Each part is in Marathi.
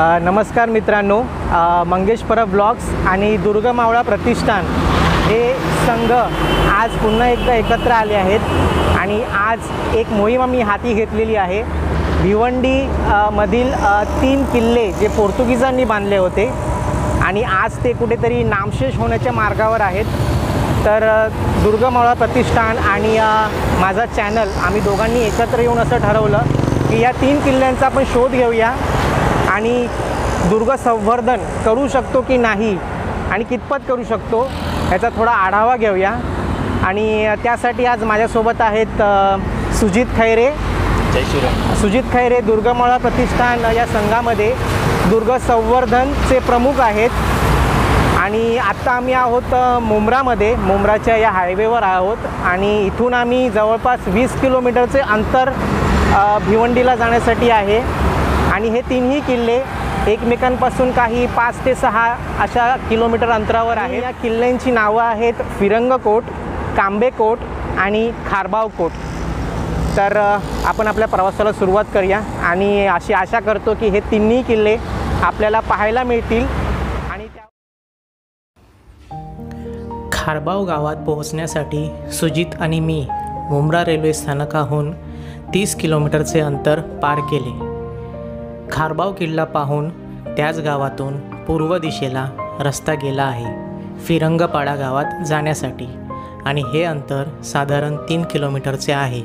नमस्कार मित्रांनो, मंगेश परब ब्लॉग्स आणि दुर्ग मावळा प्रतिष्ठान हे संघ आज पुन्हा एकदा एकत्र आले आहेत आणि आज एक मोहीम आम्ही हाती घेतलेली आहे। भिवंडी मधील 3 किल्ले जे पोर्तुगीजांनी बांधले होते आणि आज ते कुठेतरी नामशेष होण्याच्या मार्गावर आहेत। तर दुर्ग मावळा प्रतिष्ठान आणि माझा चॅनल आम्ही दोघांनी एकत्र येऊन असं ठरवलं की या 3 किल्ल्यांचा आपण शोध घेऊया आणि दुर्ग संवर्धन करू शकतो की नाही आणि कितपत करू शकतो याचा थोडा आढावा घेऊया। आणि त्यासाठी आज माझ्यासोबत आहेत सुजित खैरे। जय श्रीराम। सुजित खैरे दुर्ग मावळा प्रतिष्ठान या संघामध्ये दुर्ग संवर्धनचे प्रमुख आहेत आणि आत्ता आम्ही आहोत मुंब्रामध्ये, मुंब्राच्या या हायवेवर आहोत आणि इथून आम्ही जवळपास 20 किलोमीटरचे अंतर भिवंडीला जाण्यासाठी आहे। आणि हे 3ही किल्ले एकमेकांपासून काही 5 ते 6 अशा किलोमीटर अंतरावर आहे। या किल्ल्यांची नावं आहेत फिरंगकोट, कांबेकोट आणि खारबावकोट। तर आपण आपल्या प्रवासाला सुरुवात करूया आणि अशी आशा करतो की हे 3ही किल्ले आपल्याला पाहायला मिळतील। आणि खारबाव गावात पोहोचण्यासाठी सुजित आणि मी मुंब्रा रेल्वे स्थानकाहून 30 किलोमीटरचे अंतर पार केले। खारबाव किल्ला पाहून त्याच गावातून पूर्व दिशेला रस्ता गेला आहे फिरंगपाडा गावात जाण्यासाठी आणि हे अंतर साधारण 3 किलोमीटरचे आहे।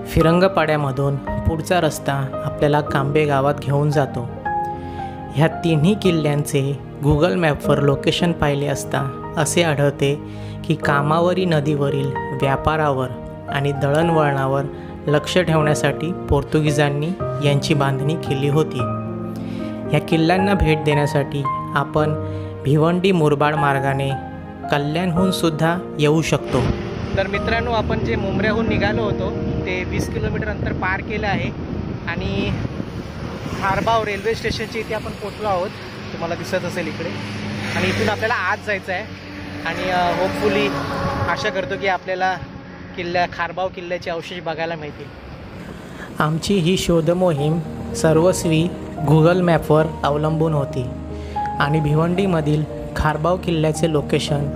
फिरंगपाड्यामधून पुढचा रस्ता आपल्याला कांबे गावात घेऊन जातो। ह्या 3ही किल्ल्यांचे गुगल मॅपवर लोकेशन पाहिले असता असे आढळते की कामावरी नदीवरील व्यापारावर आणि दळणवळणावर लक्ष ठेवण्यासाठी पोर्तुगीजांनी यांची बांधणी केली होती। या किल्ल्यांना भेट देण्यासाठी आपण भिवंडी मुरबाड मार्गाने कल्याणहून सुद्धा येऊ शकतो। तर मित्रांनो, आपण जे मुंब्र्याहून निघालो होतो ते 20 किलोमीटर अंतर पार केलं आहे आणि खारबाव रेल्वे स्टेशनच्या इथे आपण पोचलो आहोत, तुम्हाला दिसत असेल इकडे। आणि इथून आपल्याला आज जायचं आहे आणि होपफुली आशा करतो की आपल्याला खारबाव किल्ल्याचे अवशेष बघायला मिळतील। आमची ही शोध मोहीम सर्वस्वी गुगल मॅपवर अवलंबून होती आणि भिवंडीमधील खारबाव किल्ल्याचे लोकेशन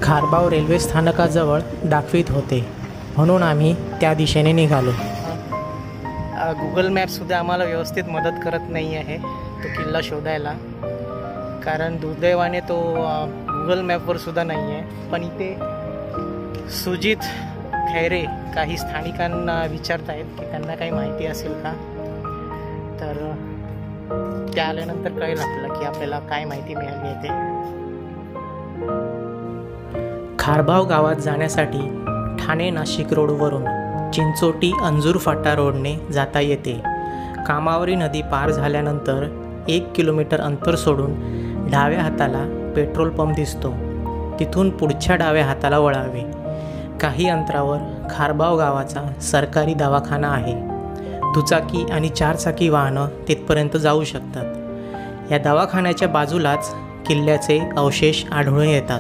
खारबाव रेल्वे स्थानकाजवळ दाखवित होते, म्हणून आम्ही त्या दिशेने निघालो। गुगल मॅपसुद्धा आम्हाला व्यवस्थित मदत करत नाही आहे तो किल्ला शोधायला, कारण दुर्दैवाने तो गुगल मॅपवर सुद्धा नाही आहे। पण इथे सुजित खैरे काही स्थानिकांना विचारत आहेत की त्यांना काही माहिती असेल का, तर त्या आल्यानंतर कळेल आपल्याला की आपल्याला काय माहिती मिळाली आहे ते। खारबाव गावात जाण्यासाठी ठाणे नाशिक रोडवरून चिंचोटी अंजूर फाटा रोडने जाता येते। कामावरी नदी पार झाल्यानंतर 1 किलोमीटर अंतर सोडून डाव्या हाताला पेट्रोल पंप दिसतो, तिथून पुढच्या डाव्या हाताला वळावे। काही अंतरावर खारबाव गावाचा सरकारी दवाखाना आहे। दुचाकी आणि 4 चाकी वाहनं तिथपर्यंत जाऊ शकतात। या दवाखान्याच्या बाजूलाच किल्ल्याचे अवशेष आढळून येतात।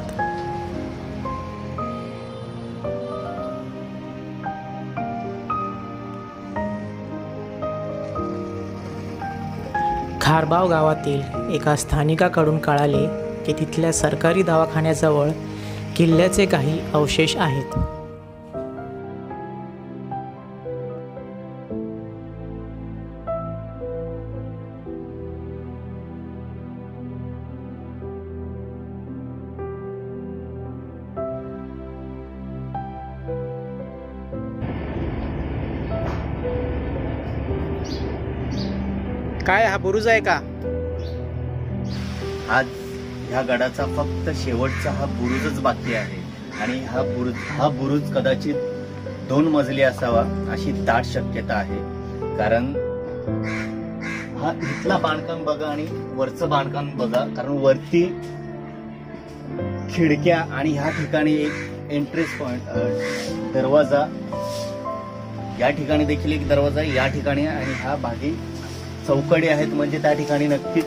खारबाव गावातील एका स्थानिकाकडून कळाले की तिथल्या सरकारी दवाखान्याजवळ किल्ल्याचे काही अवशेष आहेत। काय हा बुरुज आहे का? आज ह्या गडाचा फक्त शेवटचा हा बुरुजच बाकी आहे आणि हा बुरुज कदाचित 2 मजली असावा अशी दाट शक्यता आहे, कारण हा इथला बांधकाम बघा आणि वरचं बांधकाम बघा, कारण वरती खिडक्या आणि ह्या ठिकाणी एक एंट्रेस पॉइंट दरवाजा, या ठिकाणी देखील एक दरवाजा, या ठिकाणी आणि ह्या भागी चौकडी आहेत, म्हणजे त्या ठिकाणी नक्कीच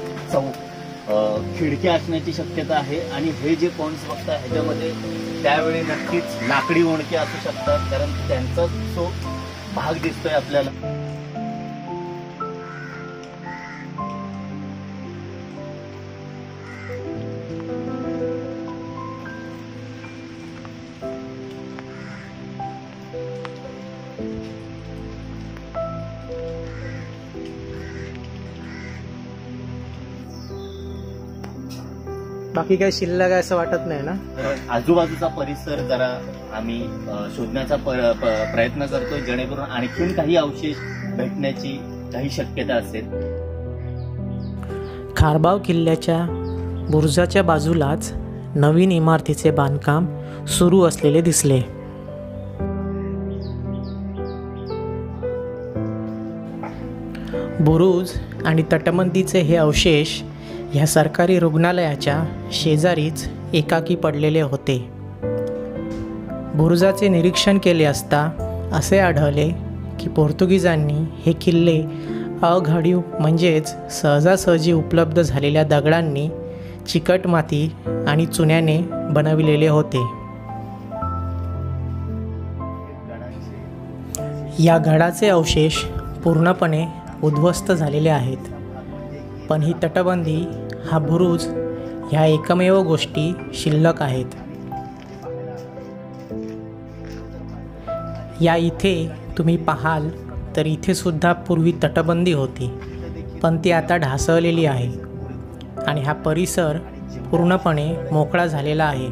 खिडक्या असण्याची शक्यता आहे। आणि हे जे पॉइंट्स बघता ह्याच्यामध्ये त्यावेळी नक्कीच लाकडी ओळखी असू शकतात, कारण त्यांचा जो भाग दिसतोय आपल्याला बाकी काही शिल्लक आहे असं वाटत नाही ना? तर आजूबाजूचा परिसर जरा आम्ही शोधण्याचा प्रयत्न करतोय, जेणेकरून आणखीन काही अवशेष भेटण्याची काही शक्यता असेल. खारबाव किल्ल्याच्या बुरुजाच्या बाजूलाच नवीन इमारतीचे बांधकाम सुरू असलेले दिसले. बुरुज आणि तटबंदीचे हे अवशेष ह्या सरकारी रुग्णालयाच्या शेजारीच एकाकी पडलेले होते. बुरुजाचे निरीक्षण केले असता असे आढळले की पोर्तुगीजांनी हे किल्ले अघाडीव म्हणजेच सहजासहजी उपलब्ध झालेल्या दगडांनी, चिकट माती आणि चुन्याने बनविलेले होते. या गडाचे अवशेष पूर्णपणे उद्ध्वस्त झालेले आहेत, पण ही तटबंदी, हा बुरुज ह्या एकमेव गोष्टी शिल्लक आहेत. या इथे तुम्ही पाहाल तर इथे सुद्धा पूर्वी तटबंदी होती, पण ती आता ढासळलेली आहे आणि हा परिसर पूर्णपणे मोकळा झालेला आहे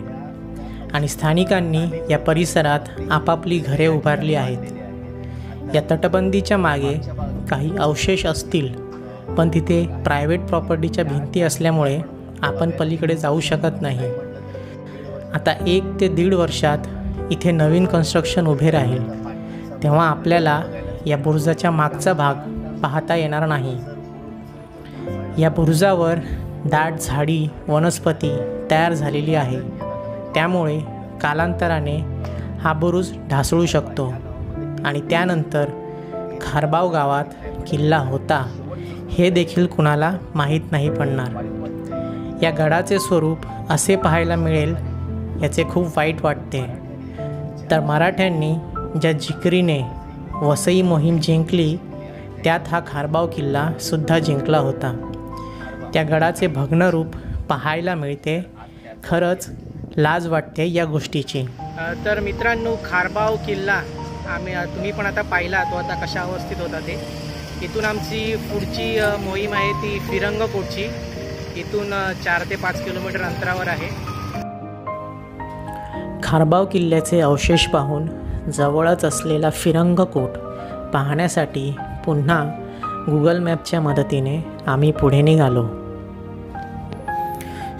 आणि स्थानिकांनी या परिसरात आपापली घरे उभारली आहेत. या तटबंदीच्या मागे काही अवशेष असतील, पण तिथे प्रायव्हेट प्रॉपर्टीच्या भिंती असल्यामुळे आपण पलीकडे जाऊ शकत नाही. आता 1 ते 1.5 वर्षात इथे नवीन कन्स्ट्रक्शन उभे राहील, तेव्हा आपल्याला या बुरुजाच्या मागचा भाग पाहता येणार नाही. या बुरुजावर दाट झाडी वनस्पती तयार झालेली आहे, त्यामुळे कालांतराने हा बुरुज ढासळू शकतो आणि त्यानंतर खारबाव गावात किल्ला होता हे देखील कुणाला माहीत नाही पडणार. या गडाचे स्वरूप असे पाहायला मिळेल याचे खूप वाईट वाटते. तर मराठ्यांनी ज्या जिकरीने वसई मोहीम जिंकली, त्यात हा खारबाव किल्ला सुद्धा जिंकला होता. त्या गडाचे भग्न रूप पाहायला मिळते. खरंच लाज वाटते या गोष्टीची. तर मित्रांनो, खारबाव किल्ला तुम्ही पण आता पाहिला, तो आता कशा अवस्थेत होता ते. इथून आमची पुढची मोहीम आहे ती फिरंगकोटची. इथून 4 ते 5 किलोमीटर अंतरावर आहे. खारबाव किल्ल्याचे अवशेष पाहून जवळच असलेला फिरंगकोट पाहण्यासाठी पुन्हा गुगल मॅपच्या मदतीने आम्ही पुढे निघालो.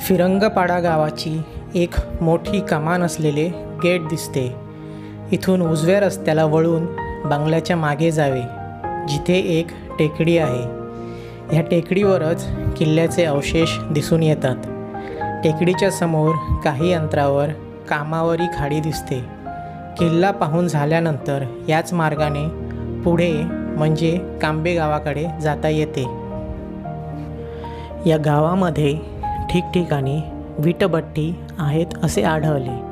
फिरंगपाडा गावाची एक मोठी कमान असलेले गेट दिसते. इथून उजव्या रस्त्याला वळून बंगल्याच्या मागे जावे, जिथे एक टेकडी आहे. ह्या टेकडीवरच किल्ल्याचे अवशेष दिसून येतात. टेकडीच्या समोर काही अंतरावर कामावरी खाडी दिसते. किल्ला पाहून झाल्यानंतर याच मार्गाने पुढे म्हणजे कांबे गावाकडे जाता येते. या गावामध्ये ठिकठिकाणी वीटभट्टी आहेत असे आढळले.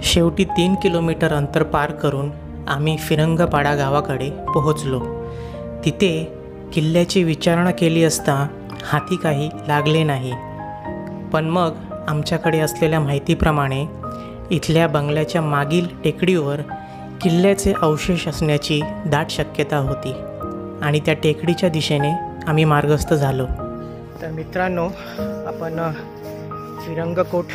शेवटी 3 किलोमीटर अंतर पार करून आम्ही फिरंगपाडा गावाकडे पोहोचलो. तिथे किल्ल्याची विचारणा केली असता हाती काही लागले नाही, पण मग आमच्याकडे असलेल्या माहितीप्रमाणे इथल्या बंगल्याच्या मागील टेकडीवर किल्ल्याचे अवशेष असण्याची दाट शक्यता होती आणि त्या टेकडीच्या दिशेने आम्ही मार्गस्थ झालो. तर मित्रांनो, आपण फिरंगकोट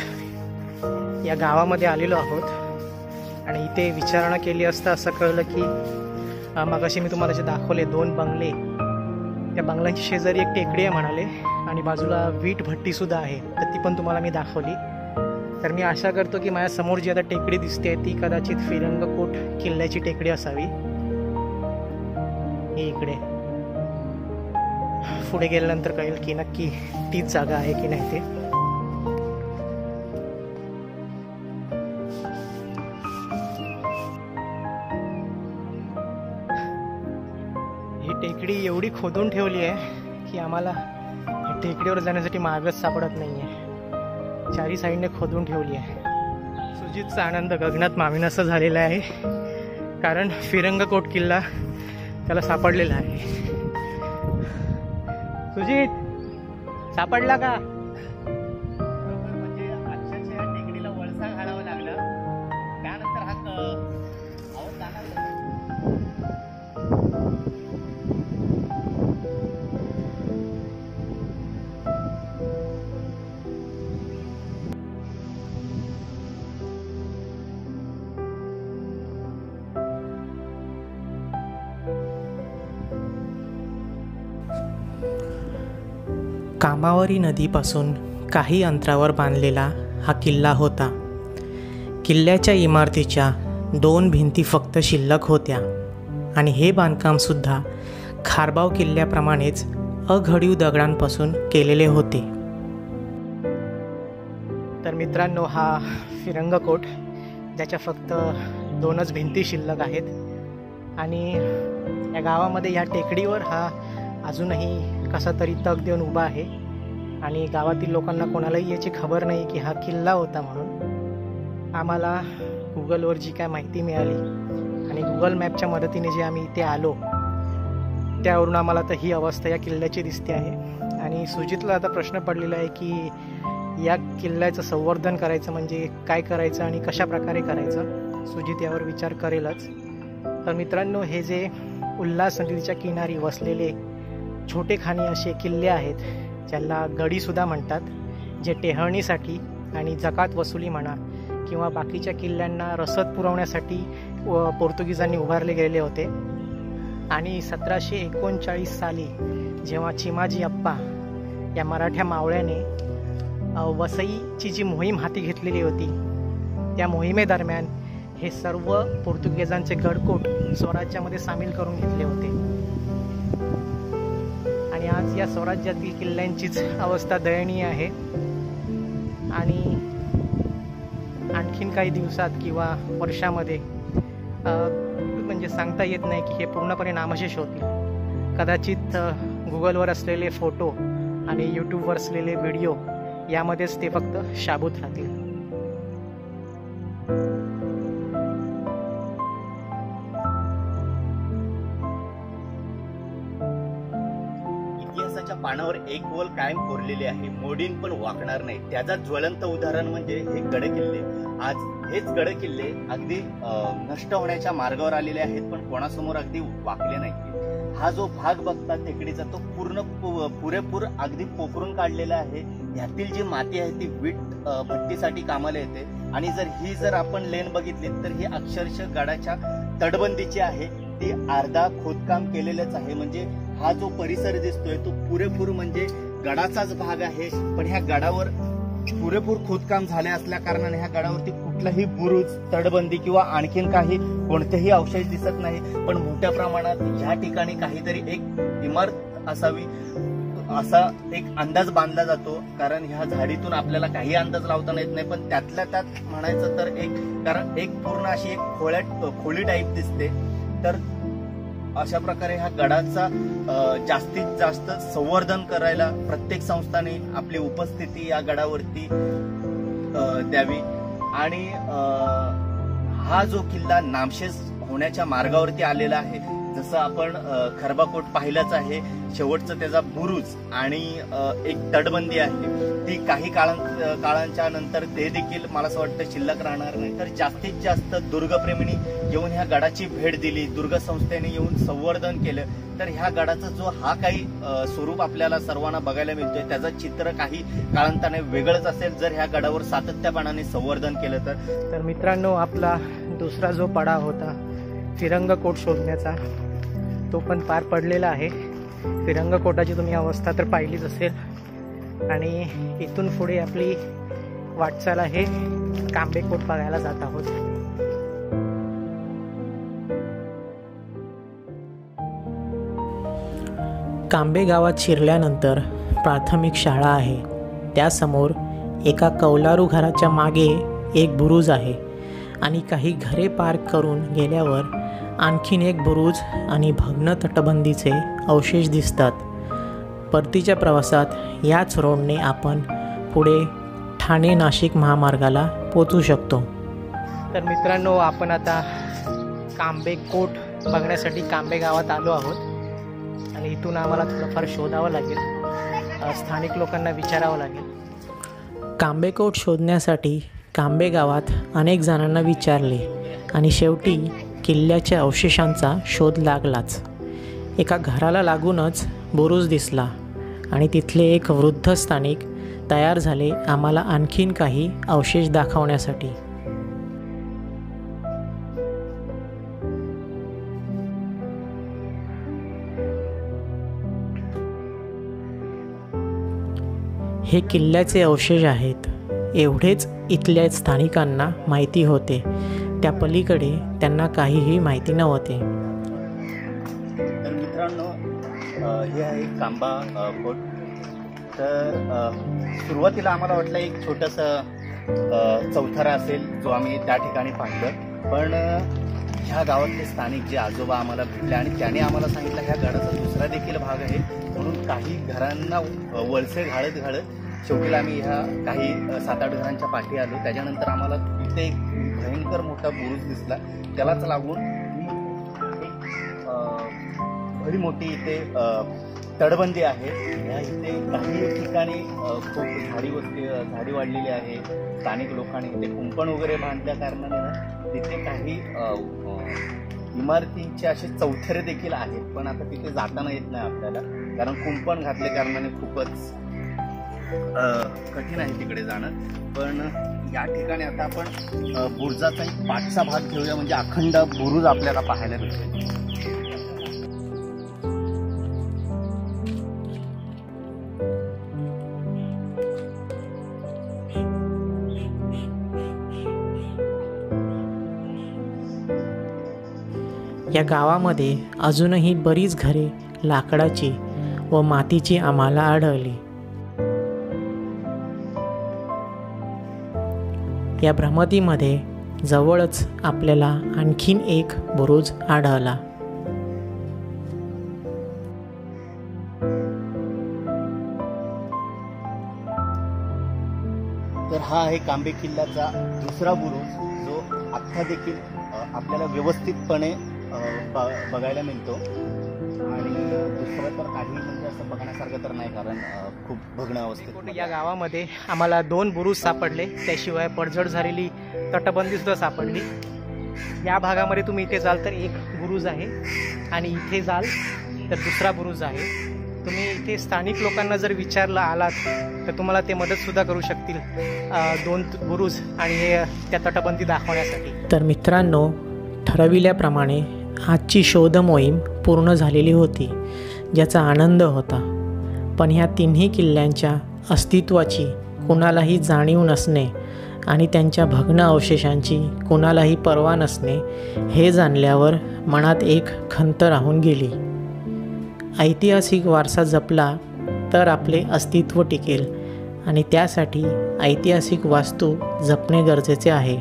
या गावामध्ये आलेलो आहोत आणि इथे विचारणा केली असता असं कळलं की मगाशी मी तुम्हाला जे दाखवले 2 बंगले, त्या बंगल्यांची शेजारी एक टेकडी आहे म्हणाले आणि बाजूला वीट भट्टीसुद्धा आहे, तर ती पण तुम्हाला मी दाखवली. तर मी आशा करतो की माझ्यासमोर जी आता टेकडी दिसते ती कदाचित फिरंगकोट किल्ल्याची टेकडी असावी. ही इकडे पुढे गेल्यानंतर कळेल की नक्की तीच जागा आहे की नाही ते. ही टेकडी एवढी खोदून ठेवली आहे की आम्हाला टेकडीवर जाण्यासाठी मार्गच सापडत नाही आहे. चारी साईडने खोदून ठेवली आहे. सुजितचा आनंद गगनात मावेनासा झालेला आहे, कारण फिरंगकोट किल्ला त्याला सापडलेला आहे. सुजित, सापडला का? म्हणजे अक्षरशः टेकडीला वळसा घालावं लागलं. त्यानंतर हा कामावरी नदीपासून काही अंतरावर बांधलेला हा किल्ला होता. किल्ल्याच्या इमारतीच्या 2 भिंती फक्त शिल्लक होत्या आणि हे बांधकामसुद्धा खारबाव किल्ल्याप्रमाणेच अघडीव दगडांपासून केलेले होते. तर मित्रांनो, हा फिरंगकोट ज्याच्या फक्त 2च भिंती शिल्लक आहेत आणि या गावामध्ये या टेकडीवर हा अजूनही कसा तरी तग देऊन उभा आहे आणि गावातील लोकांना कोणालाही याची खबर नाही की हा किल्ला होता म्हणून. आम्हाला गुगलवर जी काय माहिती मिळाली आणि गुगल मॅपच्या मदतीने जे आम्ही इथे आलो त्यावरून आम्हाला तर ही अवस्था या किल्ल्याची दिसते आहे. आणि सुजितला आता प्रश्न पडलेला आहे की या किल्ल्याचं संवर्धन करायचं म्हणजे काय करायचं आणि कशा प्रकारे करायचं. सुजित यावर विचार करेलच. तर मित्रांनो, हे जे उल्हास नदीच्या किनारी वसलेले छोटे खाणी असे किल्ले आहेत ज्याला गडीसुद्धा म्हणतात, जे टेहळणीसाठी आणि जकात वसुली म्हणा किंवा बाकीच्या किल्ल्यांना रसद पुरवण्यासाठी पोर्तुगीजांनी उभारले गेले होते. आणि 1739 साली जेव्हा चिमाजी अप्पा या मराठ्या मावळ्याने वसईची जी मोहीम हाती घेतलेली होती त्या मोहिमेदरम्यान हे सर्व पोर्तुगीजांचे गडकोट स्वराज्यामध्ये सामील करून घेतले होते. आणि आज या स्वराज्यातील किल्ल्यांचीच अवस्था दयनीय आहे आणि आणखीन काही दिवसात किंवा वर्षामध्ये म्हणजे सांगता येत नाही की हे पूर्णपणे नामशेष होतील. कदाचित गुगलवर असलेले फोटो आणि यूट्यूबवर असलेले व्हिडिओ यामध्येच ते फक्त शाबूत राहतील. इतिहासाच्या पानावर एक बोल कायम कोरलेली आहे, मोडीन पण वाकणार नाही. त्याचा ज्वलंत उदाहरण म्हणजे हे गडकिल्ले. आज हेच गडकिल्ले अगदी नष्ट होण्याच्या मार्गावर आलेले आहेत, पण कोणासमोर अगदी वाकले नाही. हा जो भाग बघता टेकडीचा तो पुरेपूर अगदी पोखरून काढलेला आहे. ह्यातील जी माती आहे ती वीट भट्टीसाठी कामाला येते. आणि जर आपण लेन बघितली तर ही अक्षरशः गडाच्या तटबंदीची आहे. ती अर्धा खोदकाम केलेलंच आहे. म्हणजे हा जो परिसर दिसतोय तो पुरेपूर म्हणजे गडाचाच भाग आहे. पण ह्या गडावर पुरेपूर खोदकाम झाले असल्या कारणाने ह्या गडावरती कुठलाही बुरुज, तटबंदी किंवा आणखीन काही कोणतेही अवशेष दिसत नाही. पण मोठ्या प्रमाणात ह्या ठिकाणी काहीतरी एक इमारत असावी असा एक अंदाज बांधला जातो. कारण ह्या झाडीतून आपल्याला काही अंदाज लावता येत नाही. पण त्यातल्या त्यात म्हणायचं तर कारण एक पूर्ण अशी एक खोली टाईप दिसते. तर अशा प्रकारे ह्या गडाचा जास्तीत जास्त संवर्धन करायला प्रत्येक संस्थाने आपली उपस्थिती या गडावरती द्यावी. आणि हा जो किल्ला नामशेष होण्याच्या मार्गावरती आलेला आहे. जसं आपण खरबाकोट पाहिलंच आहे, शेवटचं त्याचा बुरुज आणि एक तटबंदी आहे ती काही काळांच्या नंतर ते देखील मला असं वाटतं शिल्लक राहणार नाही. तर जास्तीत जास्त दुर्गप्रेमींनी येऊन ह्या गडाची भेट दिली, दुर्ग संस्थेने येऊन संवर्धन केलं, तर ह्या गडाचा जो हा काही स्वरूप आपल्याला सर्वांना बघायला मिळतोय त्याचं चित्र काही काळांतराने वेगळंच असेल जर ह्या गडावर सातत्यापणाने संवर्धन केलं तर. मित्रांनो, आपला दुसरा जो पडाव होता फिरंगकोट शोधण्याचा तो पण पार पडलेला आहे. फिरंगकोटाची तुम्ही अवस्था तर पाहिलीच असेल आणि इथून पुढे आपली वाटचाल आहे कांबेकोट बघायला जात आहोत. कांबे गावात शिरल्यानंतर प्राथमिक शाळा आहे. त्यासमोर एका कौलारू घराच्या मागे एक बुरुज आहे आणि काही घरे पार करून गेल्यावर आणखीन एक बुरुज आणि भग्न तटबंदीचे अवशेष दिसतात. परतीच्या प्रवासात याच रोडने आपण पुढे ठाणे नाशिक महामार्गाला पोचू शकतो. तर मित्रांनो, आपण आता कांबेकोट बघण्यासाठी कांबे गावात आलो आहोत आणि इथून आम्हाला थोडंफार शोधावं लागेल, स्थानिक लोकांना विचारावं लागेल. कांबेकोट शोधण्यासाठी कांबे गावात अनेक जणांना विचारले आणि शेवटी किल्ल्याच्या अवशेषांचा शोध लागलाच. एका घराला लागूनच बुरुज दिसला आणि तिथले एक वृद्ध स्थानिक तयार झाले आम्हाला आणखीन काही अवशेष दाखवण्यासाठी. हे किल्ल्याचे अवशेष आहेत एवढेच इथल्या स्थानिकांना माहिती होते. त्या पलीकडे त्यांना काहीही माहिती नव्हते. तर मित्रांनो, हे आहे कांबा फोर्ट. तर सुरुवातीला आम्हाला वाटलं एक छोटंसं चौथरा असेल जो आम्ही त्या ठिकाणी पाहिलं, पण ह्या गावातले स्थानिक जे आजोबा आम्हाला भेटले आणि त्याने आम्हाला सांगितलं ह्या गडाचा दुसरा देखील भाग आहे. म्हणून काही घरांना वळसे घालत घालत शेवटीला आम्ही ह्या काही 7-8 घरांच्या पाठी आलो. त्याच्यानंतर आम्हाला तिथे एक भयंकर मोठा बुरुज दिसला. त्यालाच लागून एक भली मोठी इथे तटबंदी आहे. या इथे काही ठिकाणी खूप झाडी वाढलेली आहे. स्थानिक लोकांनी इथे कुंपण वगैरे बांधल्या कारणाने तिथे काही इमारतींचे असे चौथरे देखील आहेत. पण आता तिथे जाताना येत नाही आपल्याला, कारण कुंपण घातले कारणाने खूपच कठीण आहे तिकडे जाणं. पण या ठिकाणी आता आपण बुरुजाचा एक पाठचा भाग घेऊया, म्हणजे अखंड बुरुज आपल्याला पाहायला भेटेल. या गावामध्ये अजूनही बरीच घरे लाकडाची व मातीची आम्हाला आढळली. या भ्रमतीमध्ये जवळच आपल्याला आणखीन एक बुरुज आढळला. तर हा आहे कांबे किल्ल्याचा दुसरा बुरुज, जो अख्खा देखील आपल्याला व्यवस्थितपणे बघायला मिळतो. आणि दुसरं तर काही म्हणजे असं बघण्यासारखं तर नाही, कारण खूप भग्न अवस्थेत. या गावामध्ये आम्हाला 2 बुरुज सापडले, त्याशिवाय पडझड झालेली तटबंदी सुद्धा सापडली. या भागामध्ये तुम्ही इथे जाल तर एक बुरुज आहे आणि इथे जाल तर दुसरा बुरुज आहे. तुम्ही इथे स्थानिक लोकांना जर विचारलं आलात तर तुम्हाला ते मदतसुद्धा करू शकतील 2 बुरुज आणि हे त्या तटबंदी दाखवण्यासाठी. तर मित्रांनो, ठरविल्याप्रमाणे आजची शोध मोहीम पूर्ण झालेली होती, ज्याचा आनंद होता. पण ह्या तिन्ही किल्ल्यांच्या अस्तित्वाची कुणालाही जाणीव नसणे आणि त्यांच्या भग्न अवशेषांची कुणालाही पर्वा नसणे हे जाणल्यावर मनात एक खंत राहून गेली. ऐतिहासिक वारसा जपला तर आपले अस्तित्व टिकेल आणि त्यासाठी ऐतिहासिक वास्तू जपणे गरजेचे आहे.